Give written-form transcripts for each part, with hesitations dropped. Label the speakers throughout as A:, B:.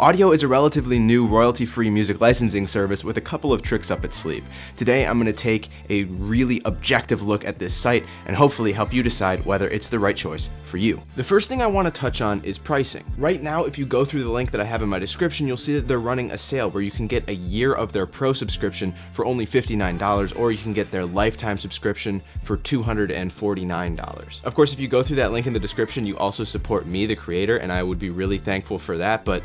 A: Audiio is a relatively new royalty-free music licensing service with a couple of tricks up its sleeve. Today I'm going to take a really objective look at this site and hopefully help you decide whether it's the right choice for you. The first thing I want to touch on is pricing. Right now, if you go through the link that I have in my description, you'll see that they're running a sale where you can get a year of their pro subscription for only $59, or you can get their lifetime subscription for $249. Of course, if you go through that link in the description, you also support me, the creator, and I would be really thankful for that, but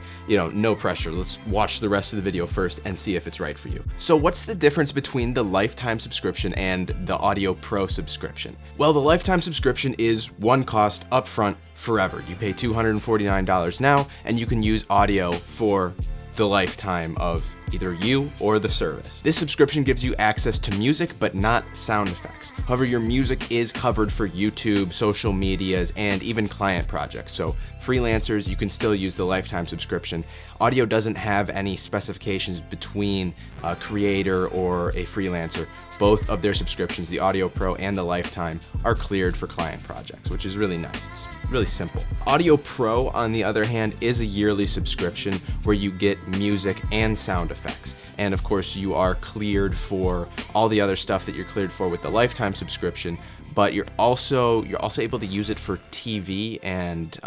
A: no pressure. Let's watch the rest of the video first and see if it's right for you. So what's the difference between the lifetime subscription and the Audiio Pro subscription? Well, the lifetime subscription is one cost upfront forever. You pay $249 now, and you can use Audiio for the lifetime of either you or the service. This subscription gives you access to music, but not sound effects. However, your music is covered for YouTube, social medias, and even client projects. So freelancers, you can still use the lifetime subscription. Audiio doesn't have any specifications between a creator or a freelancer. Both of their subscriptions, the Audiio Pro and the Lifetime, are cleared for client projects, which is really nice. It's really simple. Audiio Pro, on the other hand, is a yearly subscription where you get music and sound effects. And of course, you are cleared for all the other stuff that you're cleared for with the Lifetime subscription, but you're also able to use it for TV and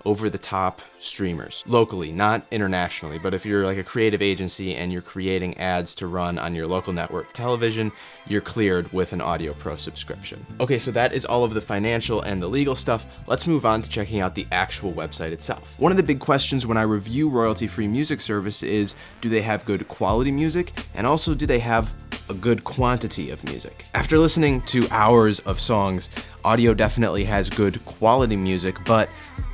A: over-the-top streamers locally, not internationally. But if you're like a creative agency and you're creating ads to run on your local network television, you're cleared with an Audiio Pro subscription. Okay, so that is all of the financial and the legal stuff. Let's move on to checking out the actual website itself. One of the big questions when I review royalty-free music service is, do they have good quality music? And also, do they have a good quantity of music? After listening to hours of songs, Audiio definitely has good quality music, but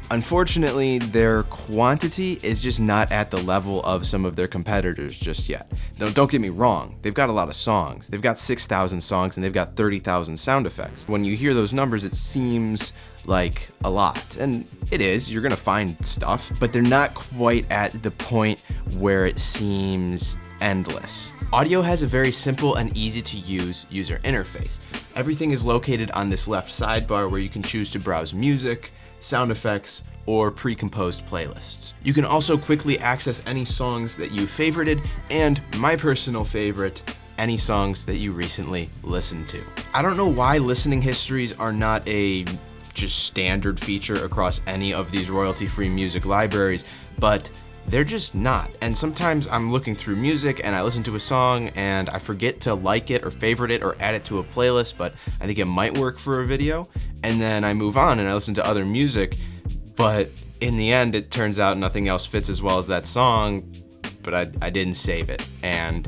A: unfortunately, their quantity is just not at the level of some of their competitors just yet. Now, don't get me wrong, they've got a lot of songs. They've got 6,000 songs and they've got 30,000 sound effects. When you hear those numbers, it seems like a lot, and it is. You're gonna find stuff, but they're not quite at the point where it seems endless. Audiio has a very simple and easy to use user interface. Everything is located on this left sidebar where you can choose to browse music, sound effects, or pre-composed playlists. You can also quickly access any songs that you favorited, and my personal favorite, any songs that you recently listened to. I don't know why listening histories are not a just standard feature across any of these royalty-free music libraries, but they're just not. And sometimes I'm looking through music and I listen to a song and I forget to like it or favorite it or add it to a playlist, but I think it might work for a video. And then I move on and I listen to other music, but in the end it turns out nothing else fits as well as that song, but I didn't save it. And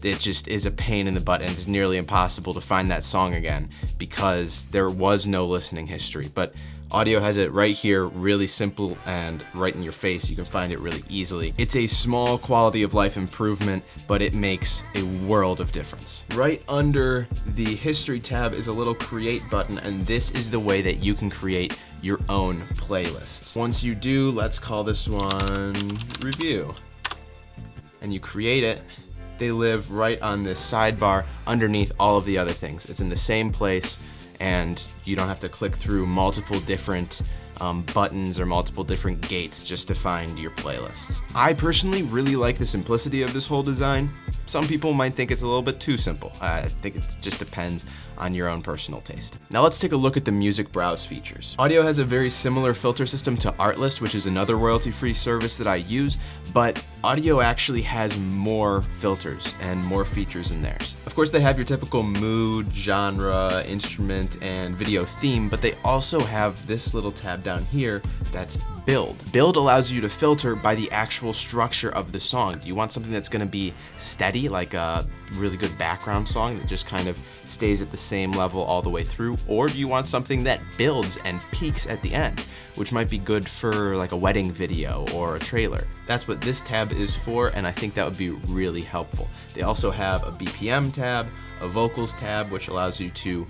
A: it just is a pain in the butt, and it's nearly impossible to find that song again because there was no listening history. But Audiio has it right here, really simple and right in your face. You can find it really easily. It's a small quality of life improvement, but it makes a world of difference. Right under the history tab is a little create button, and this is the way that you can create your own playlists. Once you do, let's call this one review, and you create it. They live right on this sidebar underneath all of the other things. It's in the same place, and you don't have to click through multiple different buttons or multiple different gates just to find your playlists. I personally really like the simplicity of this whole design. Some people might think it's a little bit too simple. I think it just depends on your own personal taste. Now let's take a look at the music browse features. Audiio has a very similar filter system to Artlist, which is another royalty-free service that I use, but Audiio actually has more filters and more features in theirs. Of course, they have your typical mood, genre, instrument, and video theme, but they also have this little tab down here that's build. Build allows you to filter by the actual structure of the song. Do you want something that's gonna be steady, like a really good background song that just kind of stays at the same level all the way through? Or do you want something that builds and peaks at the end, which might be good for like a wedding video or a trailer? That's what this tab is for, and I think that would be really helpful. They also have a BPM tab, a vocals tab, which allows you to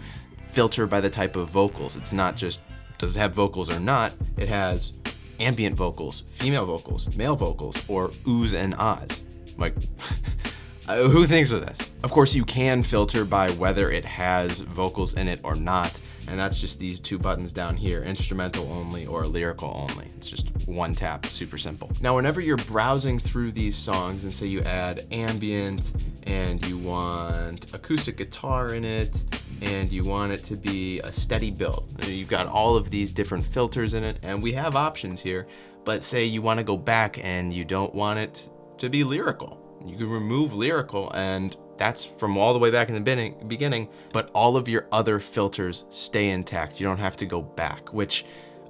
A: filter by the type of vocals. It's not just, does it have vocals or not? It has ambient vocals, female vocals, male vocals, or oohs and ahs. Like, who thinks of this? Of course, you can filter by whether it has vocals in it or not. and that's just these two buttons down here, instrumental only or lyrical only. It's just one tap, super simple. Now, whenever you're browsing through these songs and say you add ambient and you want acoustic guitar in it and you want it to be a steady build, you've got all of these different filters in it, and we have options here, but say you want to go back and you don't want it to be lyrical. You can remove lyrical, and that's from all the way back in the beginning, but all of your other filters stay intact. You don't have to go back, which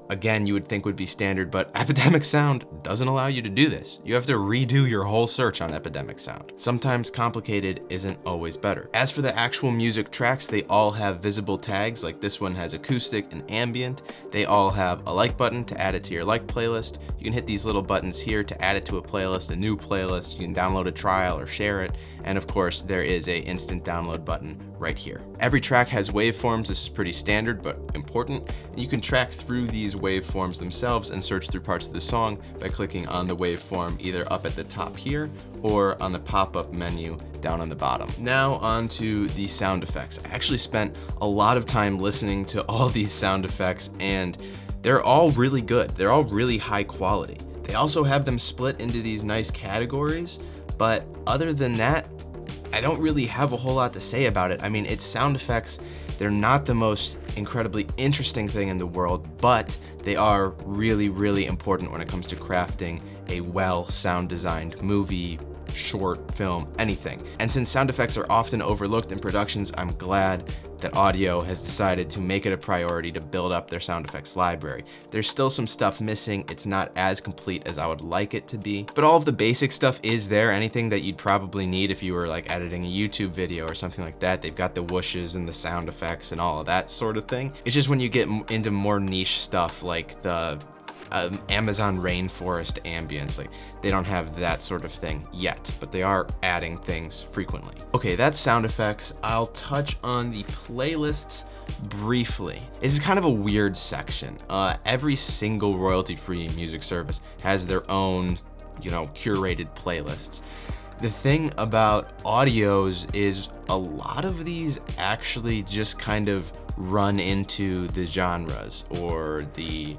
A: again, you would think would be standard, but Epidemic Sound doesn't allow you to do this. You have to redo your whole search on Epidemic Sound. Sometimes complicated isn't always better. As for the actual music tracks, they all have visible tags, like this one has acoustic and ambient. They all have a like button to add it to your like playlist. You can hit these little buttons here to add it to a playlist, a new playlist. You can download a trial or share it. And of course, there is a instant download button right here. Every track has waveforms. This is pretty standard, but important. And you can track through these waveforms themselves and search through parts of the song by clicking on the waveform either up at the top here or on the pop-up menu down on the bottom. Now on to the sound effects. I actually spent a lot of time listening to all these sound effects, and they're all really good. They're all really high quality. They also have them split into these nice categories, but other than that, I don't really have a whole lot to say about it. I mean, it's sound effects. They're not the most incredibly interesting thing in the world, but they are really, really important when it comes to crafting a well sound designed movie, short film, anything. And since sound effects are often overlooked in productions, I'm glad that Audiio has decided to make it a priority to build up their sound effects library. There's still some stuff missing. It's not as complete as I would like it to be, but all of the basic stuff is there. Anything that you'd probably need if you were like editing a YouTube video or something like that. They've got the whooshes and the sound effects and all of that sort of thing. It's just when you get into more niche stuff like the Amazon rainforest ambience, like they don't have that sort of thing yet, but they are adding things frequently. Okay, that's sound effects. I'll touch on the playlists briefly. This is kind of a weird section. Every single royalty-free music service has their own, curated playlists. The thing about Audiio's is a lot of these actually just kind of run into the genres or the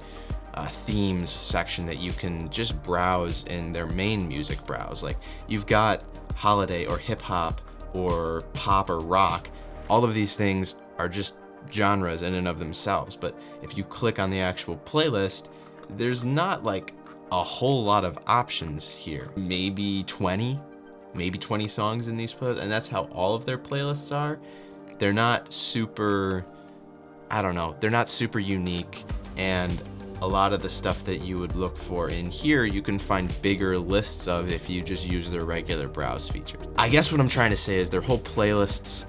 A: themes section that you can just browse in their main music browse. Like you've got holiday or hip hop or pop or rock. All of these things are just genres in and of themselves. But if you click on the actual playlist, there's not like a whole lot of options here. Maybe 20 songs in these playlists, and that's how all of their playlists are. They're not super, they're not super unique, and a lot of the stuff that you would look for in here, you can find bigger lists of if you just use their regular browse feature. I guess what I'm trying to say is their whole playlists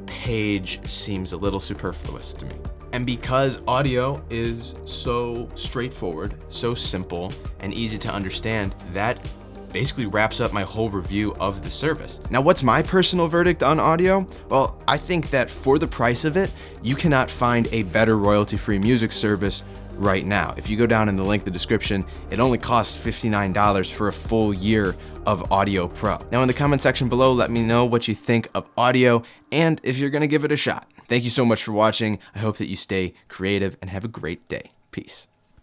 A: page seems a little superfluous to me. And because Audiio is so straightforward, so simple, and easy to understand, that basically wraps up my whole review of the service. Now, what's my personal verdict on Audiio? Well, I think that for the price of it, you cannot find a better royalty-free music service right now. If you go down in the link in the description, it only costs $59 for a full year of Audiio Pro. Now in the comment section below, let me know what you think of Audiio and if you're gonna give it a shot. Thank you so much for watching. I hope that you stay creative and have a great day. Peace.